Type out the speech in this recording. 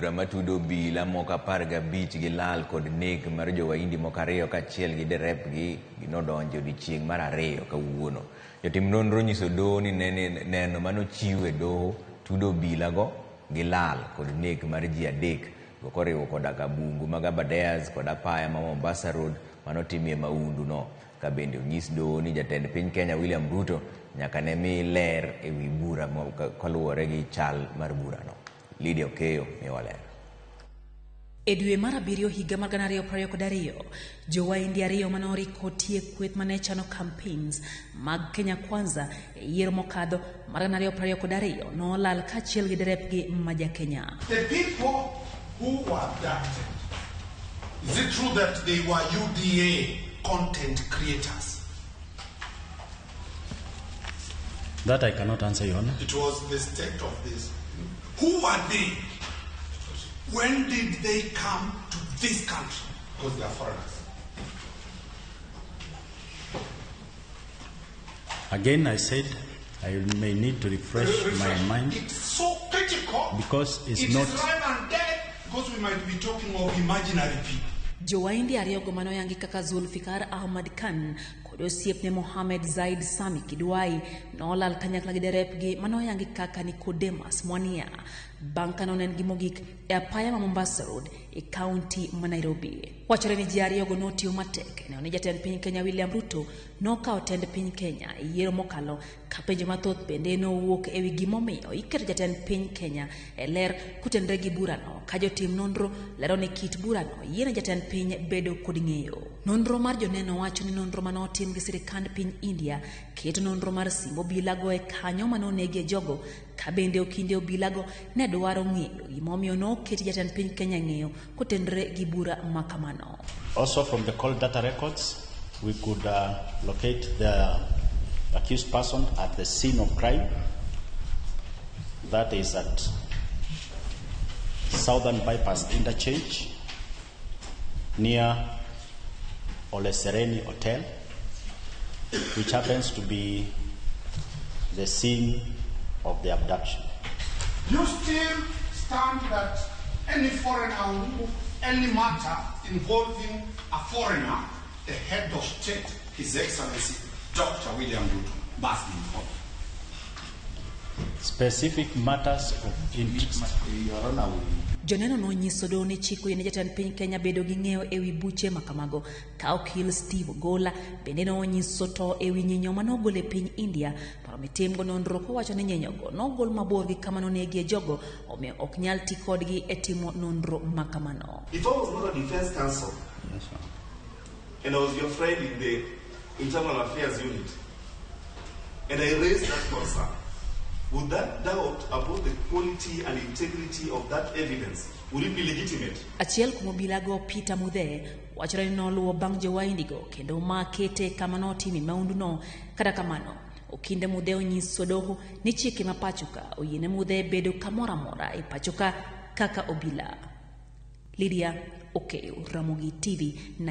bura matudo bila moka parga bich gi lal kod nek mar Jo-Waidi mokariyo kachiel gi derep gi nodonjo di chieng mar ariyo kawuono. Jotim nonro nyiso doho ni neno manochiwe doho tudo bila go gi lal kod nek mar ji adek koriwo koda kabungu mag Abadeas kod apaya ma Mombasa Road manotimie maundu no. Ka bende onyis doho ni jatend piny Kenya William Ruto nyaka ne mi ler ewi bura kaluwore gi chal mar bura no. Lydia Okeyo miwa ler. E dwe mar abiriyo higa mar 2022, Jo-Waidi ariyo manoriko tie kweth mane chano campaigns mag Kenya Kwanza e yiero mokadho mar 2022 nolal kachiel gi derepgi maja Kenya. The people who were abducted, is it true that they were UDA content creators? That I cannot answer, Your Honor. It was the state of this. Who were they? When did they come to this country? Because they are foreigners. Again, I said I may need to refresh my mind. It's so critical because it's it not. Is life and death, because we might be talking of imaginary people. Jo-Waidi ariyo go manoyangi kaka Zulfikar Ahmad Khan kod osiepne Mohamed Zaid Sami Kidwai nolal kanyakla gi derepgi manoyangi kaka Nicodemus Mwania bang' ka nonen gi mogik e apaya ma Mombasa Road e kaunti ma Nairobi. Wachore ni ji ariyo go notiyo matek ne jatend piny Kenya William Ruto nokawo tend piny Kenya e yiero mokalo ka penjo mathoth bende nowuok ewi gimomiyo iketo jatend piny Kenya e ler kutenre gi burano ka jotim nonro lero ni kit burano yiene jatend piny bedo kod ng'eyo. Nonro mar joneno wacho ni nonro manotim gi sirikand piny India keto nonro mar simbo bilago e kanyo manonegie jogo ka bende okinde obilago ne dwaro ng'eyo gimomiyo noketi jatend piny Kenya ng'eyo kutenre gi bura makamano. Also from the call data records, we could locate the accused person at the scene of crime. That is at Southern Bypass Interchange near Ole Sereni Hotel, which happens to be the scene of the abduction. You still stand that any foreigner, any matter involving a foreigner, the head of state, His Excellency Dr. William Ruto, must be involved. Specific matters of interest. Your Honor, joneno no nyiso doho ni chiko ne jatend piny Kenya bedo gi ng'eyo ewi buche makamago ka okil Steve Gola bende no nyiso to ewi nyinyo manogol e piny India paro mitim go nonro kowacho ni nyinyogo nogol mabor gi kama nonegie jogo omiyo ok nyal ti kodgi e timo nonro makamano. If I was not a defense counsel, Yes, sir. and I was your friend in the Internal Affairs Unit, and I raised that concern, would that doubt about the quality and integrity of that evidence, would it be legitimate? Achiel kuom obilago Peter Mudhe wachore ni noluwo bang' Jo-Waidi go kendo makete kama notimi maundu no. Kata kamano okinde Mudhe onyiso doho ni chike ma pachoka oyiene Mudhe bedo kamora mora e pachoka kaka obila. Lydia Okeyo, Ramogi TV.